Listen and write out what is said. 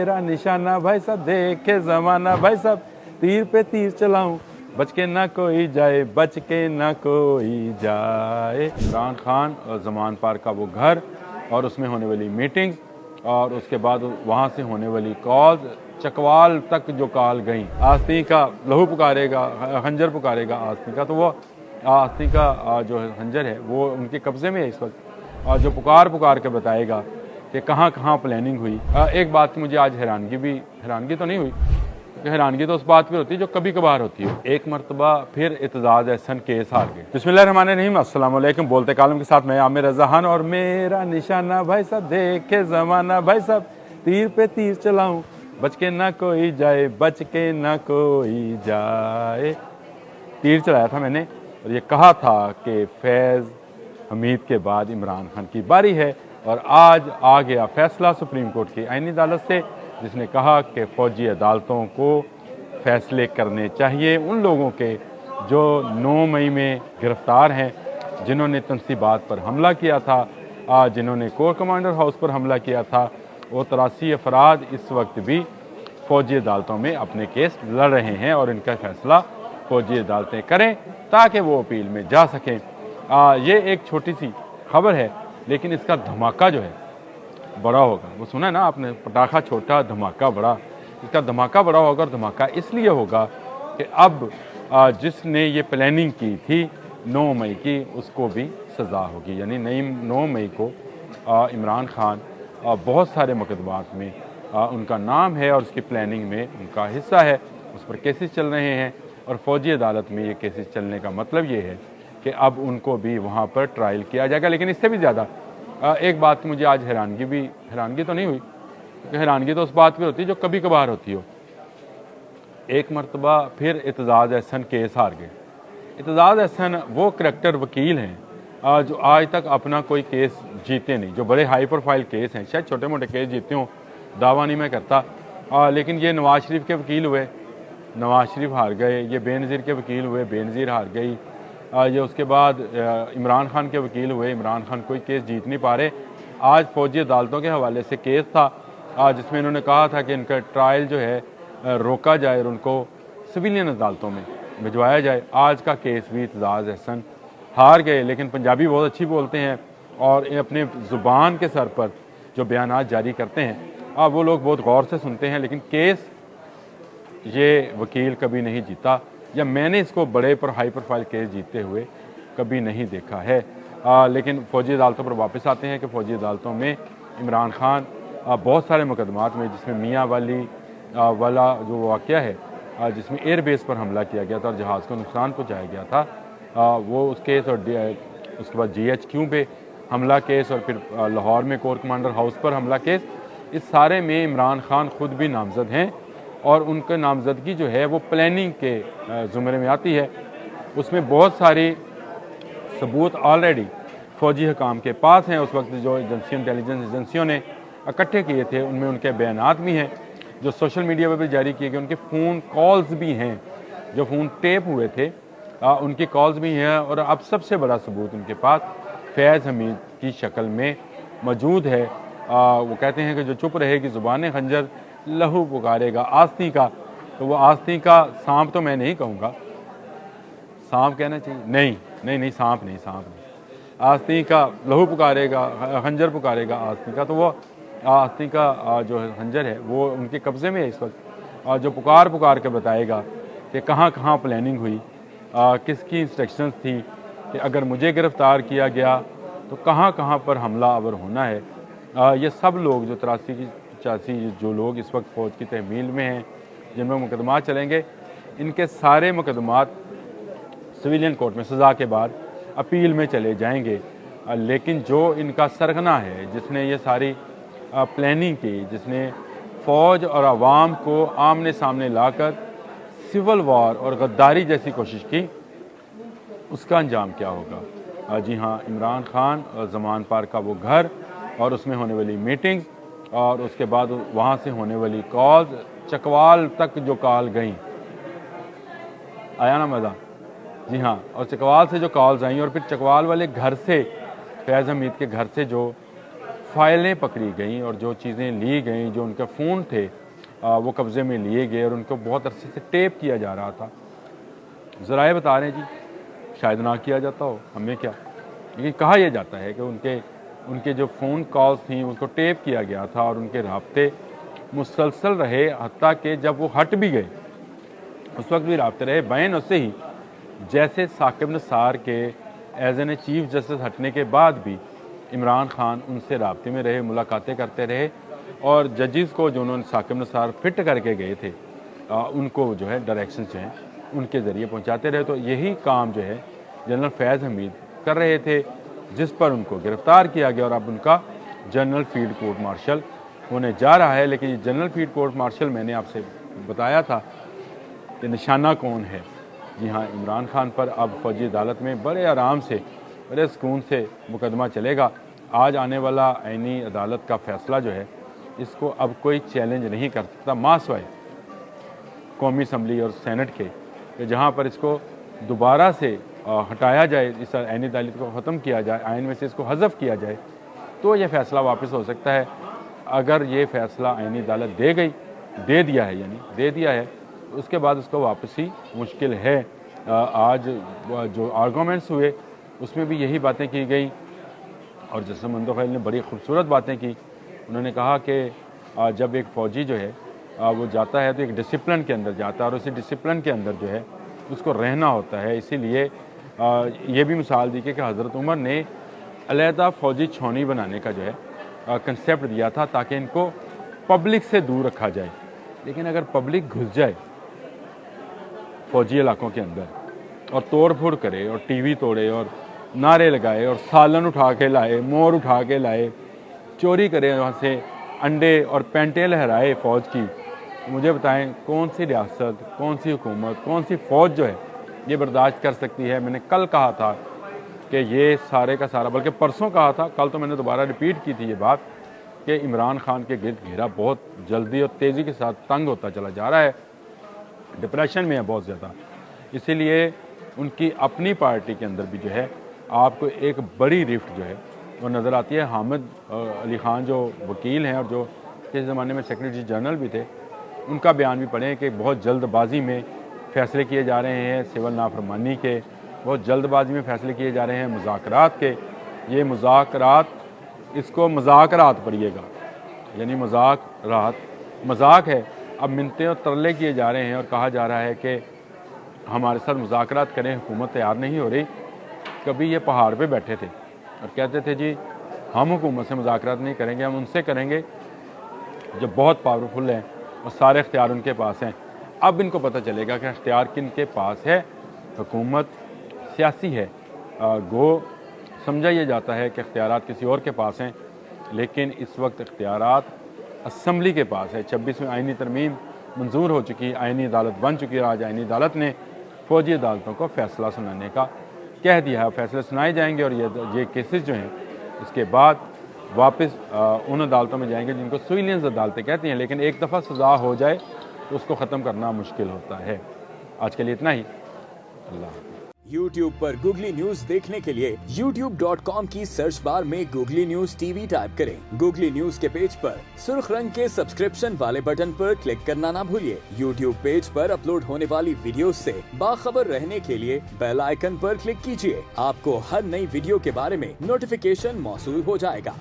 मेरा निशाना, भाई साहब देखे जमाना, भाई साहब तीर पे तीर चलाऊं, बच के ना कोई जाए, बच के ना कोई जाए। इमरान खान और ज़मान पार का वो घर और उसमें होने वाली मीटिंग्स और उसके बाद वहाँ से होने वाली कॉल्स, चकवाल तक जो कॉल गई, आस्ती का लहू पुकारेगा, खंजर पुकारेगा आस्ती का, तो वो आस्ती का जो खंजर है वो उनके कब्जे में है इस वक्त, और जो पुकार के बताएगा कि कहाँ कहाँ प्लानिंग हुई। एक बात की मुझे आज हैरानगी तो नहीं हुई, हैरानगी तो उस बात पर होती है जो कभी कभार होती है। एक मरतबा फिर इत्तेजाज एहसन केस हार गए। बिस्मिल्लाहिर्रहमानिर्रहीम, अस्सलाम वालेकुम। बोलते कालम के साथ मैं आमिर रज़ा खान और मेरा निशाना, भाई साहब देखे जमाना, भाई साहब तीर पे तीर चलाऊं, बच के ना कोई जाए, बच के ना कोई जाए। तीर चलाया था मैंने और ये कहा था कि फैज़ हमीद के बाद इमरान खान की बारी है, और आज आ गया फैसला सुप्रीम कोर्ट की आईनी अदालत से, जिसने कहा कि फ़ौजी अदालतों को फैसले करने चाहिए उन लोगों के जो 9 मई में गिरफ़्तार हैं, जिन्होंने तनसीबात पर हमला किया था, जिन्होंने कोर कमांडर हाउस पर हमला किया था। वो 83 अफराद इस वक्त भी फ़ौजी अदालतों में अपने केस लड़ रहे हैं और इनका फैसला फ़ौजी अदालतें करें ताकि वो अपील में जा सकें। ये एक छोटी सी खबर है, लेकिन इसका धमाका जो है बड़ा होगा। वो सुना है ना आपने, पटाखा छोटा धमाका बड़ा। इसका धमाका बड़ा होगा, और धमाका इसलिए होगा कि अब जिसने ये प्लानिंग की थी 9 मई की, उसको भी सज़ा होगी। यानी 9 मई को इमरान खान बहुत सारे मुकदमात में उनका नाम है और उसकी प्लानिंग में उनका हिस्सा है, उस पर केसेस चल रहे हैं, और फ़ौजी अदालत में ये केसेस चलने का मतलब ये है कि अब उनको भी वहाँ पर ट्रायल किया जाएगा। लेकिन इससे भी ज़्यादा एक बात की मुझे आज हैरानगी तो नहीं हुई, क्योंकि हैरानगी तो उस बात पर होती है जो कभी कभार होती हो। एक मरतबा फिर इत्तेजाज एहसन केस हार गए। इत्तेजाज एहसन वो करैक्टर वकील हैं जो आज तक अपना कोई केस जीते नहीं, जो बड़े हाई प्रोफाइल केस हैं, शायद छोटे मोटे केस जीते हों, दावा नहीं मैं करता, लेकिन ये नवाज शरीफ के वकील हुए, नवाज शरीफ हार गए। ये बेनज़ीर के वकील हुए, बेनज़ीर हार गई। ये उसके बाद इमरान खान के वकील हुए, इमरान खान कोई केस जीत नहीं पा रहे। आज फ़ौजी अदालतों के हवाले से केस था जिसमें इन्होंने कहा था कि इनका ट्रायल जो है रोका जाए और उनको सिविलियन अदालतों में भिजवाया जाए। आज का केस भी इत्तेजाज एहसन हार गए, लेकिन पंजाबी बहुत अच्छी बोलते हैं और अपने ज़ुबान के सर पर जो बयानात जारी करते हैं वो लोग बहुत गौर से सुनते हैं। लेकिन केस ये वकील कभी नहीं जीता, या मैंने इसको बड़े पर हाई प्रोफाइल केस जीतते हुए कभी नहीं देखा है। लेकिन फ़ौजी अदालतों पर वापस आते हैं कि फ़ौजी अदालतों में इमरान खान बहुत सारे मुकदमात में, जिसमें मियाँ वाला जो वाक़या है, जिसमें एयरबेस पर हमला किया गया था और जहाज़ को नुकसान पहुँचाया गया था, वो उस केस, और उसके बाद GHQ पे हमला केस, और फिर लाहौर में कोर कमांडर हाउस पर हमला केस, इस सारे में इमरान खान ख़ुद भी नामज़द हैं, और उनकी नामज़दगी जो है वो प्लानिंग के ज़ुमरे में आती है। उसमें बहुत सारी सबूत ऑलरेडी फ़ौजी हुकाम के पास हैं। उस वक्त जो एजेंसी, इंटेलिजेंस एजेंसियों ने इकट्ठे किए थे, उनमें उनके बयानात भी हैं जो सोशल मीडिया पर भी जारी किए गए। उनके फ़ोन कॉल्स भी हैं, जो फ़ोन टेप हुए थे उनकी कॉल्स भी हैं। और अब सबसे बड़ा सबूत उनके पास फैज़ हमीद की शक्ल में मौजूद है। वो कहते हैं कि जो चुप रहेगी ज़ुबान खंजर लहू पुकारेगा आस्ती का। तो वो आस्ती का सांप तो मैं नहीं कहूँगा, सांप कहना चाहिए, नहीं सांप नहीं, आस्ती का लहू पुकारेगा, खंजर पुकारेगा आस्ती का। तो वो आस्ती का जो खंजर है वो उनके कब्जे में है इस वक्त, और जो पुकार के बताएगा कि कहाँ कहाँ प्लानिंग हुई, किसकी इंस्ट्रक्शंस थी कि अगर मुझे गिरफ़्तार किया गया तो कहाँ कहाँ पर हमला आवर होना है। ये सब लोग जो 83-85 जो लोग इस वक्त फ़ौज की तहमील में हैं, जिनमें मुकदमात चलेंगे, इनके सारे मुकदमात सिविलियन कोर्ट में सज़ा के बाद अपील में चले जाएंगे। लेकिन जो इनका सरगना है, जिसने ये सारी प्लानिंग की, जिसने फ़ौज और आवाम को आमने सामने लाकर सिविल वार और गद्दारी जैसी कोशिश की, उसका अंजाम क्या होगा। जी हाँ, इमरान खान और ज़मान पार का वो घर और उसमें होने वाली मीटिंग्स और उसके बाद वहाँ से होने वाली कॉल्स, चकवाल तक जो कॉल गई, आया ना मज़ा। जी हाँ, और चकवाल से जो कॉल्स आई और फिर चकवाल वाले घर से, फैज़ हमीद के घर से जो फाइलें पकड़ी गईं और जो चीज़ें ली गईं, जो उनके फ़ोन थे वो कब्ज़े में लिए गए और उनको बहुत अरसे से टेप किया जा रहा था। ज़राए बता रहे हैं जी शायद ना किया जाता हो, हमें क्या, लेकिन कहा यह जाता है कि उनके जो फ़ोन कॉल्स थी उनको टेप किया गया था और उनके राब्ते मुसलसल रहे, हत्ता कि जब वो हट भी गए उस वक्त भी राब्ते रहे। बैन उससे ही जैसे साकिब निसार के एज एन चीफ जस्टिस हटने के बाद भी इमरान खान उनसे राब्ते में रहे, मुलाकातें करते रहे और जजेस को जो उन्होंने साकिब निसार फिट करके गए थे उनको जो है डायरेक्शन जो हैं उनके ज़रिए पहुंचाते रहे। तो यही काम जो है जनरल फैज़ हमीद कर रहे थे, जिस पर उनको गिरफ़्तार किया गया और अब उनका जनरल फील्ड कोर्ट मार्शल होने जा रहा है। लेकिन ये जनरल फील्ड कोर्ट मार्शल मैंने आपसे बताया था कि निशाना कौन है। जी हाँ, इमरान खान पर अब फौजी अदालत में बड़े आराम से, बड़े सुकून से मुकदमा चलेगा। आज आने वाला आईनी अदालत का फ़ैसला जो है इसको अब कोई चैलेंज नहीं कर सकता, मासवाए कौमी असम्बली और सेनेट के, कि जहाँ पर इसको दोबारा से हटाया जाए, इस आईनी अदालत को ख़त्म किया जाए, आइन में से इसको हज़फ किया जाए, तो ये फ़ैसला वापस हो सकता है। अगर ये फ़ैसला आईनी अदालत दे दिया है तो उसके बाद उसको वापसी मुश्किल है। आज जो आर्गूमेंट्स हुए उसमें भी यही बातें की गई और जैसे मंदोखैल ने बड़ी खूबसूरत बातें की। उन्होंने कहा कि जब एक फ़ौजी जो है वो जाता है तो एक डिसिप्लिन के अंदर जाता है और उसी डिसिप्लिन के अंदर जो है उसको रहना होता है। इसीलिए ये भी मिसाल दी कि हज़रत उमर ने अलहदा फ़ौजी छावनी बनाने का जो है कंसेप्ट दिया था ताकि इनको पब्लिक से दूर रखा जाए। लेकिन अगर पब्लिक घुस जाए फ़ौजी इलाकों के अंदर और तोड़ फोड़ करे और टीवी तोड़े और नारे लगाए और सालन उठा के लाए, मोर उठा के लाए, चोरी करे, वहाँ से अंडे और पेंटें लहराए फ़ौज की, मुझे बताएं कौन सी रियासत, कौन सी हुकूमत, कौन सी फ़ौज जो है ये बर्दाश्त कर सकती है। मैंने कल कहा था कि ये सारे का सारा, बल्कि परसों कहा था, कल तो मैंने दोबारा रिपीट की थी ये बात कि इमरान खान के गिर्द घेरा बहुत जल्दी और तेज़ी के साथ तंग होता चला जा रहा है, डिप्रेशन में है बहुत ज़्यादा। इसीलिए उनकी अपनी पार्टी के अंदर भी जो है आपको एक बड़ी रिफ्ट जो है वो नज़र आती है। हामिद अली ख़ान जो वकील हैं और जो किस ज़माने में सेक्रेटरी जनरल भी थे, उनका बयान भी पढ़ें कि बहुत जल्दबाजी में फ़ैसले किए जा रहे हैं, सिविल नाफरमानी के बहुत जल्दबाजी में फ़ैसले किए जा रहे हैं, मुज़ाकरात के। ये मुज़ाकरात, इसको मज़ाकरात पढ़िएगा, यानी मजाक है। अब मिन्नतें और तरले किए जा रहे हैं और कहा जा रहा है कि हमारे साथ मुज़ाकरात करें, हुकूमत तैयार नहीं हो रही। कभी ये पहाड़ पे बैठे थे और कहते थे जी हम हुकूमत से मुज़ाकरात नहीं करेंगे, हम उनसे करेंगे जो बहुत पावरफुल हैं और सारे इख्तियार उनके पास हैं। अब इनको पता चलेगा कि इख्तियार किन के पास है। हुकूमत सियासी है, गो समझा ये जाता है कि इख्तियारात किसी और के पास हैं, लेकिन इस वक्त इख्तियारात असम्बली के पास है। 26वीं आइनी तरमीम मंजूर हो चुकी, आइनी अदालत बन चुकी है। आज आइनी अदालत ने फ़ौजी अदालतों को फ़ैसला सुनाने का कह दिया है। फैसले सुनाए जाएंगे और ये केसेस जो हैं इसके बाद वापस उन अदालतों में जाएंगे जिनको सिविलियंस अदालतें कहती हैं। लेकिन एक दफ़ा सज़ा हो जाए तो उसको ख़त्म करना मुश्किल होता है। आज के लिए इतना ही। अल्लाह। YouTube पर गूगली न्यूज देखने के लिए youtube.com की सर्च बार में गूगली न्यूज टीवी टाइप करें। गूगली न्यूज के पेज पर सुर्ख रंग के सब्सक्रिप्शन वाले बटन पर क्लिक करना ना भूलिए। YouTube पेज पर अपलोड होने वाली वीडियोस से बाखबर रहने के लिए बेल आइकन पर क्लिक कीजिए। आपको हर नई वीडियो के बारे में नोटिफिकेशन मौसूल हो जाएगा।